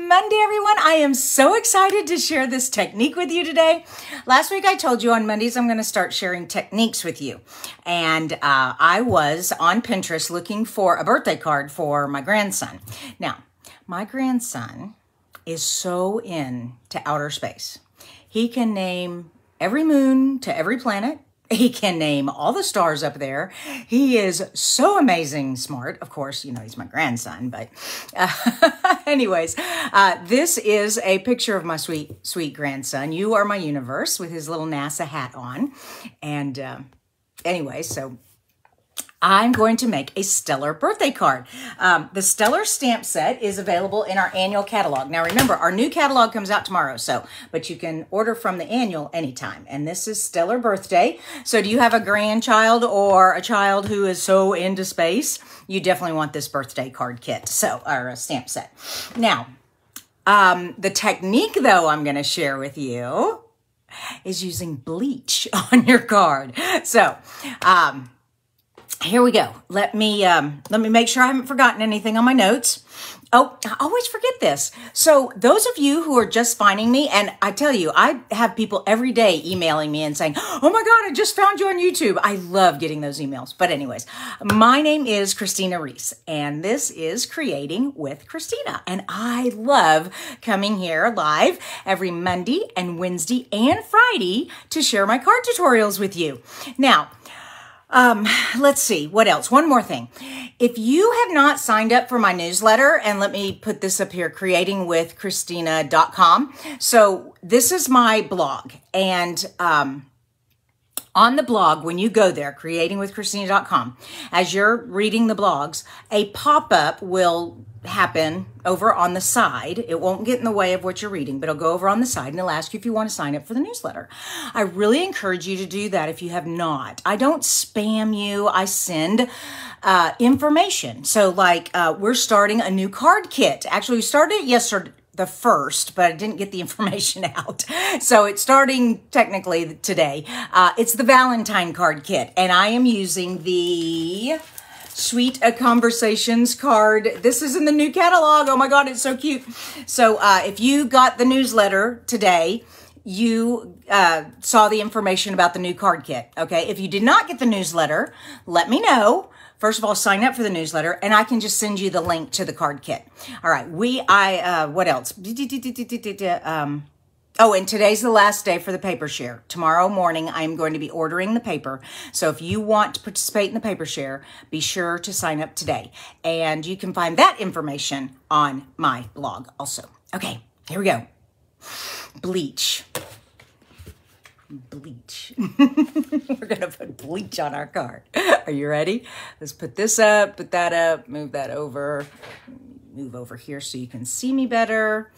Monday, everyone. I am so excited to share this technique with you today. Last week, I told you on Mondays, I'm going to start sharing techniques with you. And I was on Pinterest looking for a birthday card for my grandson. Now, my grandson is so into outer space. He can name every moon to every planet. He can name all the stars up there. He is so amazing smart. Of course, you know, he's my grandson, but anyways, this is a picture of my sweet, sweet grandson. You are my universe with his little NASA hat on. And anyway, so I'm going to make a stellar birthday card. The stellar stamp set is available in our annual catalog. Now remember, our new catalog comes out tomorrow, but you can order from the annual anytime. And this is stellar birthday. So do you have a grandchild or a child who is so into space? You definitely want this birthday card kit, or a stamp set. Now, the technique though I'm going to share with you is using bleach on your card. So, here we go. Let me make sure I haven't forgotten anything on my notes. Oh, I always forget this. So those of you who are just finding me, and I tell you, I have people every day emailing me and saying, oh my God, I just found you on YouTube. I love getting those emails. But anyways, my name is Kristina Reese, and this is Creating with Kristina. And I love coming here live every Monday and Wednesday and Friday to share my card tutorials with you. Now, let's see, what else? One more thing. If you have not signed up for my newsletter, and let me put this up here, creatingwithkristina.com. So this is my blog. And on the blog, when you go there, creatingwithkristina.com, as you're reading the blogs, a pop-up will happen over on the side. It won't get in the way of what you're reading, but it'll go over on the side and it'll ask you if you want to sign up for the newsletter. I really encourage you to do that if you have not. I don't spam you. I send information. So like we're starting a new card kit. Actually, we started it yesterday, the 1st, but I didn't get the information out. So it's starting technically today. It's the Valentine card kit, and I am using the Sweet Conversations card. This is in the new catalog. Oh my God, it's so cute. So if you got the newsletter today, you saw the information about the new card kit. Okay, if you did not get the newsletter, let me know. First of all, sign up for the newsletter, and I can just send you the link to the card kit. All right, what else? Oh, and today's the last day for the paper share. Tomorrow morning, I'm going to be ordering the paper. So if you want to participate in the paper share, be sure to sign up today. And you can find that information on my blog also. Okay, here we go. Bleach. Bleach. We're going to put bleach on our card. Are you ready? Let's put this up, put that up, move that over. Move over here so you can see me better.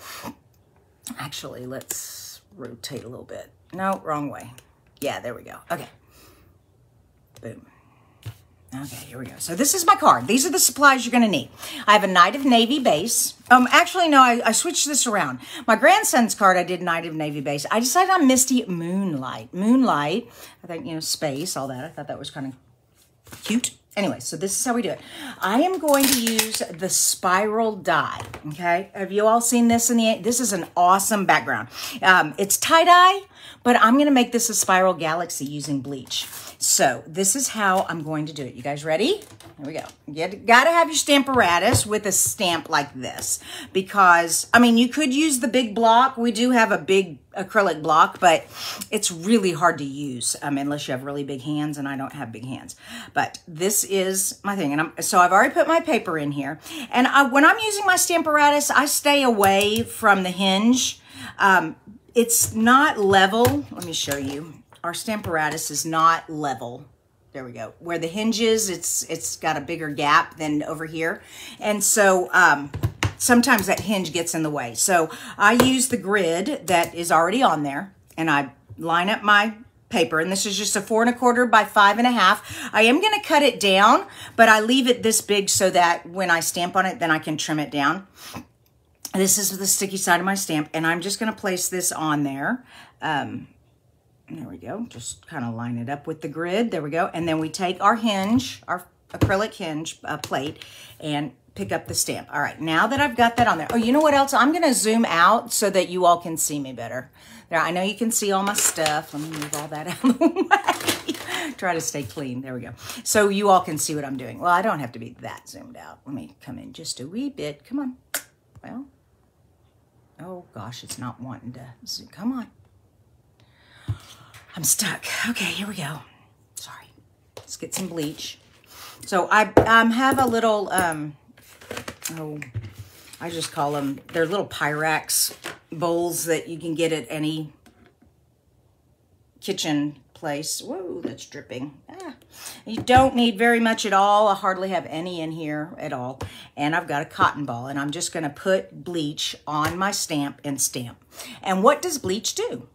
Actually, let's rotate a little bit. No, wrong way. Yeah, there we go. Okay. Boom. Okay, here we go. So this is my card. These are the supplies you're going to need. I have a Night of Navy base. Actually, no, I switched this around. My grandson's card, I did Night of Navy base. I decided on Misty Moonlight. Moonlight, I think, you know, space, all that. I thought that was kind of cute. Anyway, so this is how we do it. I am going to use the spiral die, okay? Have you all seen this this is an awesome background. It's tie-dye, but I'm gonna make this a spiral galaxy using bleach. So this is how I'm going to do it. You guys ready? Here we go. You gotta have your stamp apparatus with a stamp like this because, I mean, you could use the big block. We do have a big acrylic block, but it's really hard to use unless you have really big hands, and I don't have big hands. But this is my thing, and so I've already put my paper in here. And when I'm using my stamp apparatus, I stay away from the hinge. It's not level. Let me show you. Our stamp apparatus is not level. There we go. Where the hinge is, it's got a bigger gap than over here, and so sometimes that hinge gets in the way. So I use the grid that is already on there, and I line up my paper, and this is just a 4 1/4 by 5 1/2. I am going to cut it down, but I leave it this big so that when I stamp on it, then I can trim it down. This is the sticky side of my stamp, and I'm just going to place this on there. There we go. Just kind of line it up with the grid. There we go. And then we take our hinge, our acrylic hinge plate, and pick up the stamp. All right, now that I've got that on there. Oh, you know what else? I'm going to zoom out so that you all can see me better. There, I know you can see all my stuff. Let me move all that out of the way. Try to stay clean. There we go. So you all can see what I'm doing. Well, I don't have to be that zoomed out. Let me come in just a wee bit. Come on. Well, oh gosh, it's not wanting to zoom. Come on. I'm stuck. Okay, here we go. Sorry. Let's get some bleach. So I have a little, oh, I just call them, they're little Pyrex bowls that you can get at any kitchen place. Whoa, that's dripping. Ah. You don't need very much at all. I hardly have any in here at all. And I've got a cotton ball, and I'm just going to put bleach on my stamp and stamp. And what does bleach do?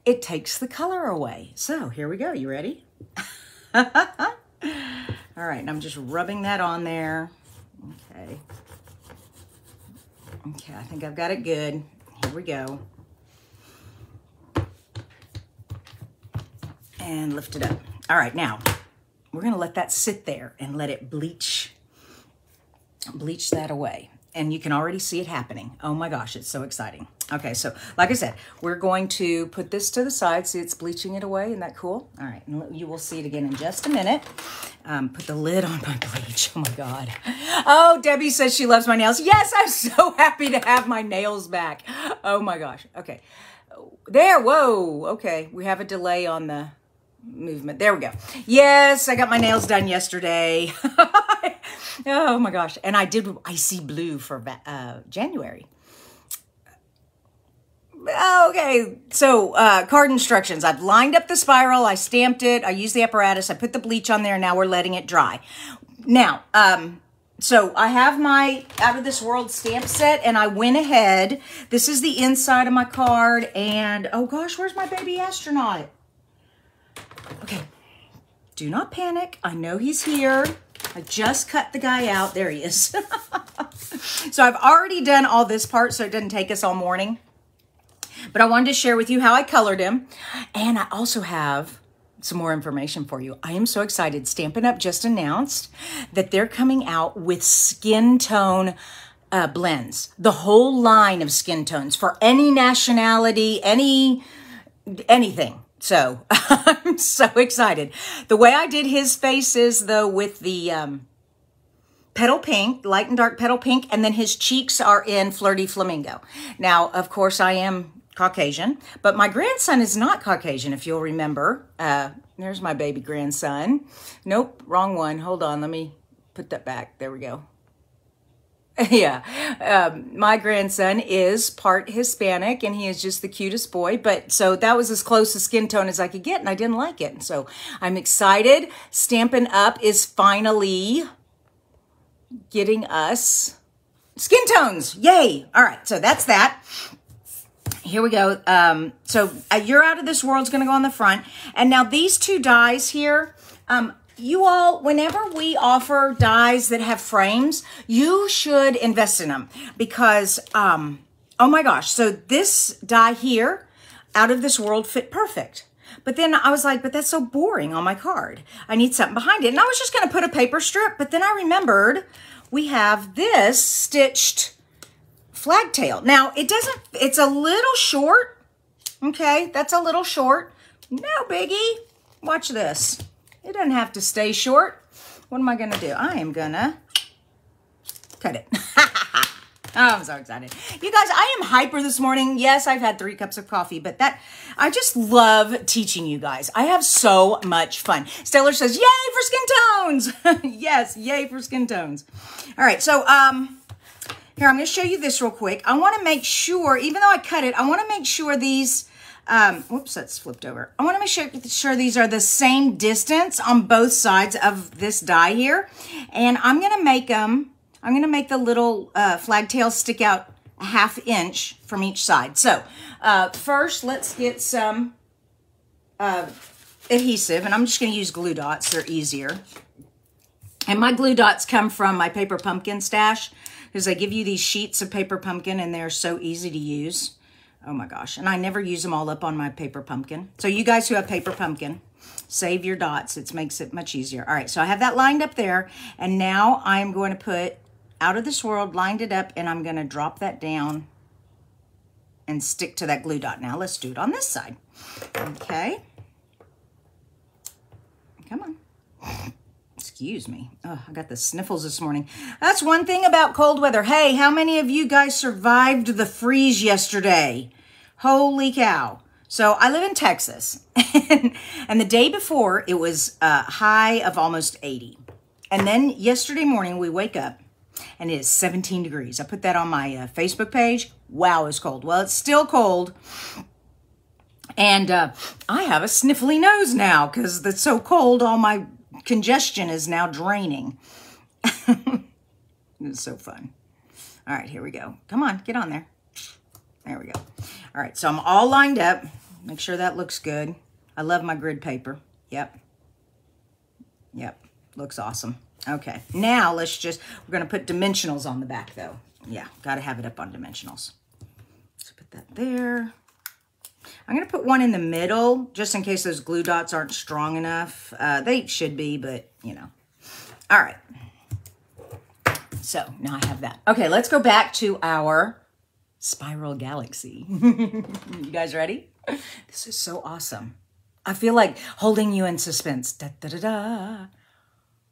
It takes the color away. So here we go. You ready? All right, and I'm just rubbing that on there. Okay. Okay, I think I've got it good. Here we go. And lift it up. All right, now we're gonna let that sit there and let it bleach that away. And you can already see it happening. Oh my gosh, it's so exciting. Okay, so like I said, we're going to put this to the side. See, it's bleaching it away. Isn't that cool? All right, and you will see it again in just a minute. Put the lid on my bleach. Oh my God. Oh, Debbie says she loves my nails. Yes, I'm so happy to have my nails back. Oh my gosh. Okay. There, whoa. Okay, we have a delay on the movement. There we go. Yes, I got my nails done yesterday. Oh my gosh. And I did icy blue for January. Okay, so card instructions. I've lined up the spiral. I stamped it. I used the apparatus. I put the bleach on there. Now we're letting it dry. Now, so I have my Out of This World stamp set, and I went ahead. This is the inside of my card. And, oh gosh, where's my baby astronaut? Okay, do not panic. I know he's here. I just cut the guy out. There he is. So I've already done all this part, so it doesn't take us all morning. But I wanted to share with you how I colored him. And I also have some more information for you. I am so excited. Stampin' Up! Just announced that they're coming out with skin tone blends. The whole line of skin tones for any nationality, anything. So I'm so excited. The way I did his face is, though, with the petal pink, light and dark petal pink, and then his cheeks are in Flirty Flamingo. Now, of course, I am Caucasian, but my grandson is not Caucasian, if you'll remember. There's my baby grandson. Nope, wrong one. Hold on, let me put that back. There we go. Yeah, my grandson is part Hispanic, and he is just the cutest boy. But so that was as close a skin tone as I could get, and I didn't like it. So I'm excited. Stampin' Up! Is finally getting us skin tones. Yay! All right, so that's that. Here we go. So You're Out of This World's going to go on the front. And now these two dies here, you all, whenever we offer dies that have frames, you should invest in them because, oh my gosh. So this die here, Out of This World, fit perfect. But then I was like, but that's so boring on my card. I need something behind it. And I was just going to put a paper strip, but then I remembered we have this stitched flagtail. Now, it's a little short. Okay, that's a little short. No biggie. Watch this. It doesn't have to stay short. What am I going to do? I am going to cut it. Oh, I'm so excited. You guys, I am hyper this morning. Yes, I've had 3 cups of coffee, but I just love teaching you guys. I have so much fun. Stellar says, yay for skin tones. Yes, yay for skin tones. All right, so here, I'm going to show you this real quick. I want to make sure, even though I cut it, I want to make sure these, whoops, that's flipped over. I want to make sure these are the same distance on both sides of this die here. And I'm going to make the little flagtail stick out a ½ inch from each side. So first, let's get some adhesive. And I'm just going to use glue dots. They're easier. And my glue dots come from my paper pumpkin stash, because they give you these sheets of paper pumpkin and they're so easy to use. Oh my gosh. And I never use them all up on my paper pumpkin. So you guys who have paper pumpkin, save your dots. It makes it much easier. All right, so I have that lined up there. And now I'm going to put out of this world, lined it up, and I'm going to drop that down and stick to that glue dot. Now let's do it on this side. Okay. Come on. Excuse me. Oh, I got the sniffles this morning. That's one thing about cold weather. Hey, how many of you guys survived the freeze yesterday? Holy cow. So I live in Texas, and the day before it was a high of almost 80. And then yesterday morning we wake up and it is 17 degrees. I put that on my Facebook page. Wow, it's cold. Well, it's still cold. And I have a sniffly nose now because it's so cold. All my congestion is now draining. It's so fun. All right, here we go. Come on, get on there. There we go. All right, so I'm all lined up. Make sure that looks good. I love my grid paper. Yep. Yep, looks awesome. Okay, now we're going to put dimensionals on the back though. Yeah, got to have it up on dimensionals. So put that there. I'm going to put one in the middle just in case those glue dots aren't strong enough. They should be, but you know. All right. So now I have that. Okay, let's go back to our spiral galaxy. You guys ready? This is so awesome. I feel like holding you in suspense. Da, da, da, da.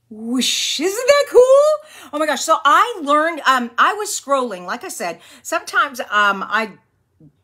Whoosh, isn't that cool? Oh my gosh. So I learned, I was scrolling, like I said, sometimes I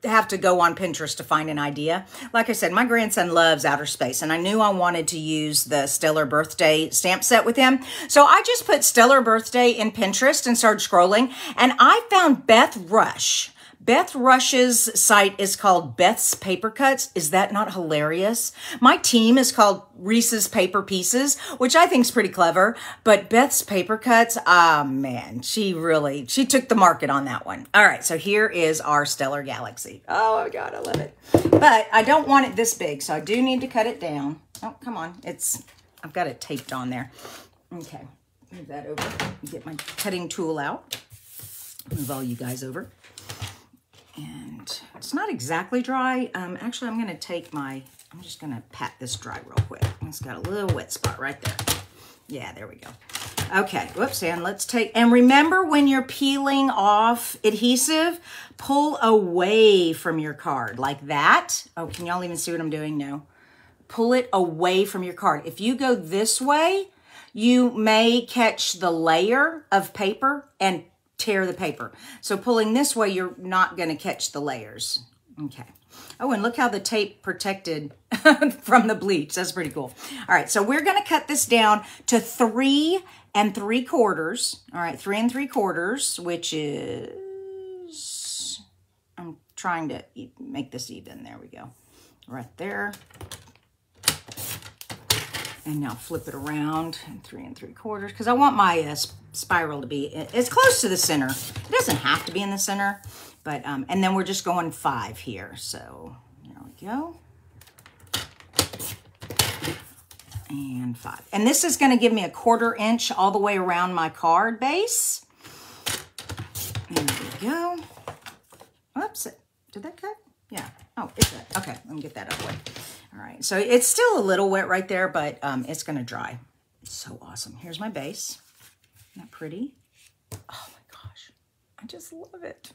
have to go on Pinterest to find an idea. Like I said, my grandson loves outer space, and I knew I wanted to use the Stellar Birthday stamp set with him. So I just put Stellar Birthday in Pinterest and started scrolling, and I found Beth Rush. Beth Rush's site is called Beth's Paper Cuts. Is that not hilarious? My team is called Reese's Paper Pieces, which I think is pretty clever. But Beth's Paper Cuts, man, she took the market on that one. All right, so here is our Stellar Galaxy. Oh my God, I love it. But I don't want it this big, so I do need to cut it down. Oh, come on. I've got it taped on there. Okay, move that over. Get my cutting tool out. Move all you guys over. And it's not exactly dry. Actually, I'm just going to pat this dry real quick. It's got a little wet spot right there. Yeah, there we go. Okay, whoops, and remember when you're peeling off adhesive, pull away from your card like that. Oh, can y'all even see what I'm doing? No. Pull it away from your card. If you go this way, you may catch the layer of paper and tear the paper. So pulling this way, you're not going to catch the layers. Okay. Oh, and look how the tape protected from the bleach. That's pretty cool. All right, so we're going to cut this down to 3 3/4. All right, 3 3/4, which is, I'm trying to make this even. There we go. Right there. And now flip it around and 3 3/4 because I want my spiral to be as close to the center. It doesn't have to be in the center, but and then we're just going 5 here. So there we go. And 5. And this is going to give me a 1/4 inch all the way around my card base. There we go. Oops, did that cut? Yeah. Oh, it's cut. Okay, let me get that out of the way. All right, so it's still a little wet right there, but it's going to dry. It's so awesome. Here's my base. Isn't that pretty? Oh my gosh, I just love it.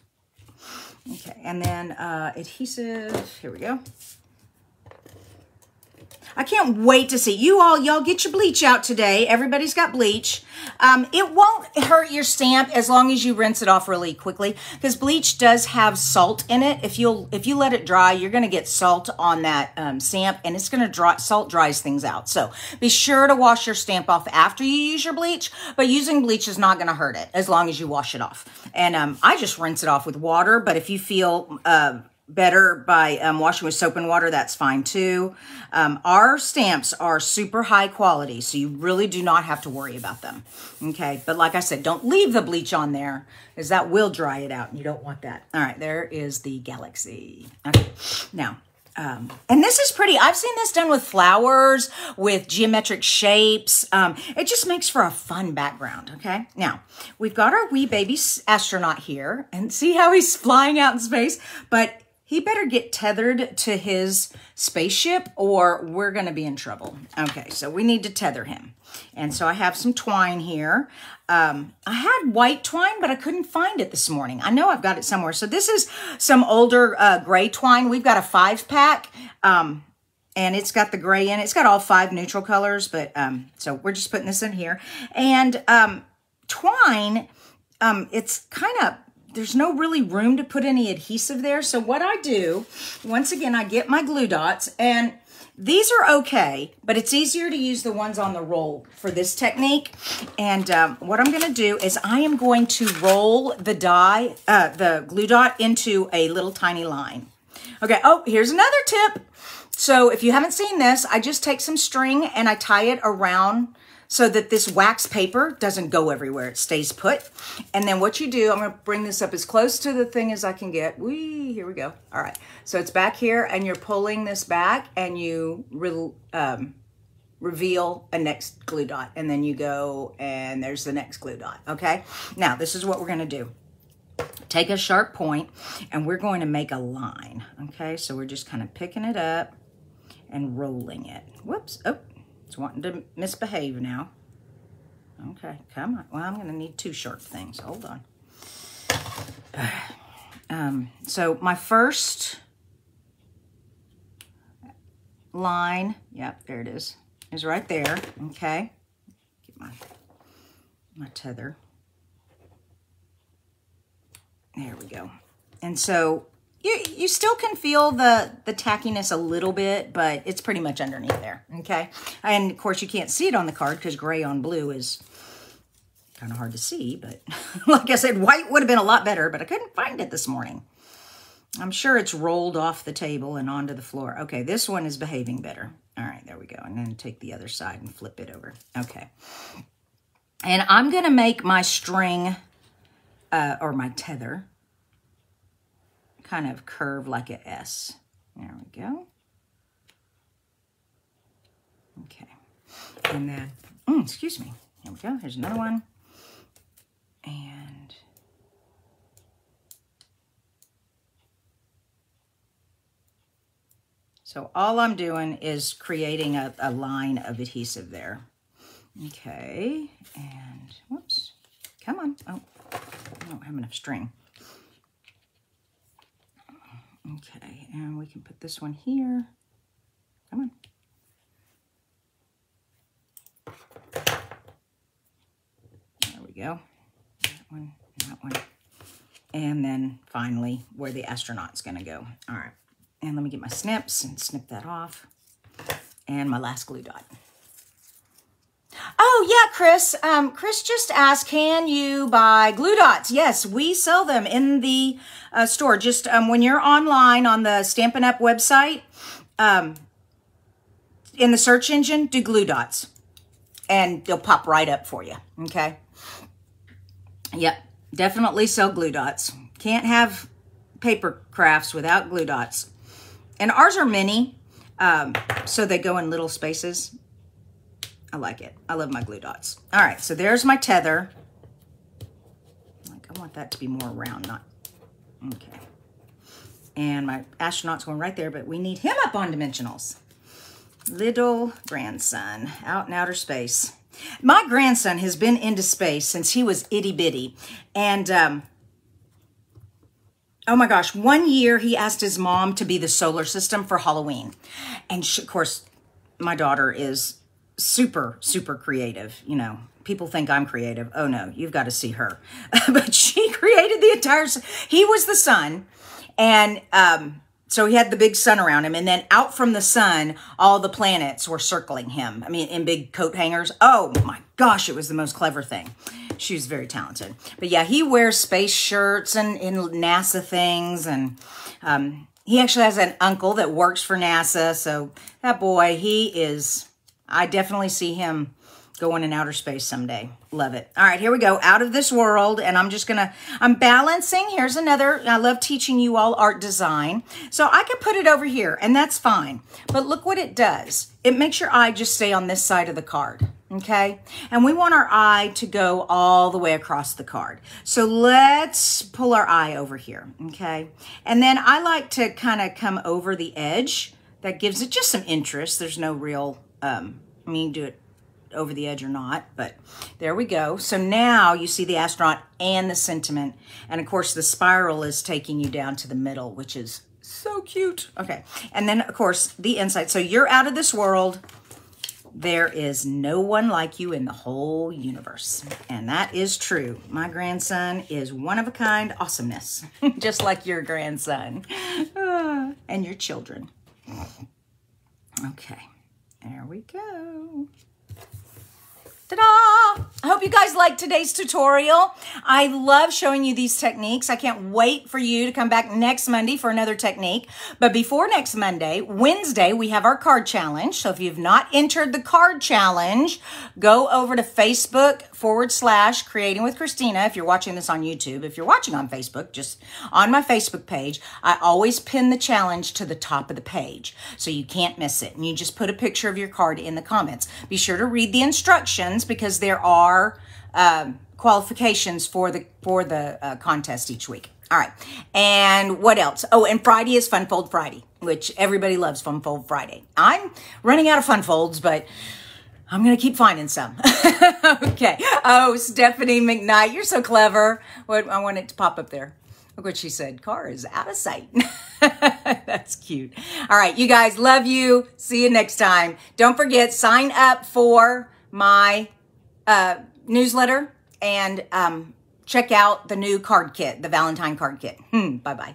Okay, and then adhesive. Here we go. I can't wait to see you all. Y'all get your bleach out today. Everybody's got bleach. It won't hurt your stamp as long as you rinse it off really quickly because bleach does have salt in it. If you let it dry, you're going to get salt on that stamp, and it's going to dry. Salt dries things out. So be sure to wash your stamp off after you use your bleach, but using bleach is not going to hurt it as long as you wash it off. And I just rinse it off with water, but if you feel better by washing with soap and water, that's fine too. Our stamps are super high quality, so you really do not have to worry about them. Okay, but like I said, don't leave the bleach on there because that will dry it out and you don't want that. All right, there is the galaxy. Okay, now, and this is pretty. I've seen this done with flowers, with geometric shapes. It just makes for a fun background, okay? Now, we've got our wee baby astronaut here, and see how he's flying out in space, but he better get tethered to his spaceship or we're going to be in trouble. Okay, so we need to tether him. And so I have some twine here. I had white twine, but I couldn't find it this morning. I know I've got it somewhere. So this is some older gray twine. We've got a 5-pack, and it's got the gray in it. It's got all 5 neutral colors, but so we're just putting this in here. And twine, it's kind of, there's no really room to put any adhesive there. So what I do, once again, I get my glue dots, and these are okay, but it's easier to use the ones on the roll for this technique. And what I'm gonna do is I am going to roll the glue dot into a little tiny line. Okay, oh, here's another tip. So if you haven't seen this, I just take some string and I tie it around so that this wax paper doesn't go everywhere. It stays put. And then what you do, I'm gonna bring this up as close to the thing as I can get. Whee, here we go. All right, so it's back here and you're pulling this back and you reveal a next glue dot. And then you go and there's the next glue dot, okay? Now, this is what we're gonna do. Take a sharp point and we're going to make a line, okay? So we're just kind of picking it up and rolling it. Whoops, oh. It's wanting to misbehave now. Okay, come on. Well, I'm going to need 2 sharp things. Hold on. So my first line, yep, there it is right there. Okay, get my tether. There we go. And so you still can feel the tackiness a little bit, but it's pretty much underneath there, okay? And, of course, you can't see it on the card because gray on blue is kind of hard to see, but like I said, white would have been a lot better, but I couldn't find it this morning. I'm sure it's rolled off the table and onto the floor. Okay, this one is behaving better. All right, there we go. And then take the other side and flip it over. Okay. And I'm going to make my string or my tether kind of curve like an S. There we go. Okay. And then, excuse me. Here we go. Here's another one. And so all I'm doing is creating a line of adhesive there. Okay. And whoops. Come on. Oh, I don't have enough string. Okay, and we can put this one here. Come on. There we go. That one, that one. And then finally, where the astronaut's gonna go. All right, and let me get my snips and snip that off. And my last glue dot. Oh, yeah, Chris. Chris just asked, can you buy glue dots? Yes, we sell them in the store. Just when you're online on the Stampin' Up! Website, in the search engine, do glue dots. And they'll pop right up for you, okay? Yep, definitely sell glue dots. Can't have paper crafts without glue dots. And ours are mini, so they go in little spaces. I like it. I love my glue dots. All right, so there's my tether. Like, I want that to be more round, not, okay. And my astronaut's going right there, but we need him up on dimensionals. Little grandson out in outer space. My grandson has been into space since he was itty bitty. And, oh my gosh, one year he asked his mom to be the solar system for Halloween. And she, of course, my daughter is super, super creative. You know, people think I'm creative. Oh no, you've got to see her. But she created the entire, he was the sun. And so he had the big sun around him. And then out from the sun, all the planets were circling him. I mean, in big coat hangers. Oh my gosh, it was the most clever thing. She was very talented. But yeah, he wears space shirts and NASA things. And he actually has an uncle that works for NASA. So that boy, he is, I definitely see him going in outer space someday. Love it. All right, here we go. Out of this world. And I'm just going to, I'm balancing. Here's another. I love teaching you all art design. So I can put it over here and that's fine. But look what it does. It makes your eye just stay on this side of the card. okay? And we want our eye to go all the way across the card. So let's pull our eye over here, okay? And then I like to kind of come over the edge. That gives it just some interest. There's no real, I mean, do it over the edge or not, but there we go. So now you see the astronaut and the sentiment. And of course the spiral is taking you down to the middle, which is so cute. Okay. And then of course the inside. So you're out of this world. There is no one like you in the whole universe. And that is true. My grandson is one of a kind awesomeness, just like your grandson and your children. Okay, there we go. Ta-da! I hope you guys liked today's tutorial. I love showing you these techniques. I can't wait for you to come back next Monday for another technique. But before next Monday, Wednesday, we have our card challenge. So if you've not entered the card challenge, go over to Facebook/Creating with Kristina. If you're watching this on YouTube, if you're watching on Facebook, just on my Facebook page, I always pin the challenge to the top of the page so you can't miss it. And you just put a picture of your card in the comments. Be sure to read the instructions, because there are qualifications for the contest each week. All right. And what else? Oh, and Friday is Fun Fold Friday, which everybody loves Fun Fold Friday. I'm running out of Fun Folds, but I'm going to keep finding some. Okay. Oh, Stephanie McKnight, you're so clever. What, I want it to pop up there. Look what she said. Car is out of sight. That's cute. All right. You guys, love you. See you next time. Don't forget, sign up for my newsletter and check out the new card kit, the Valentine card kit. Bye-bye.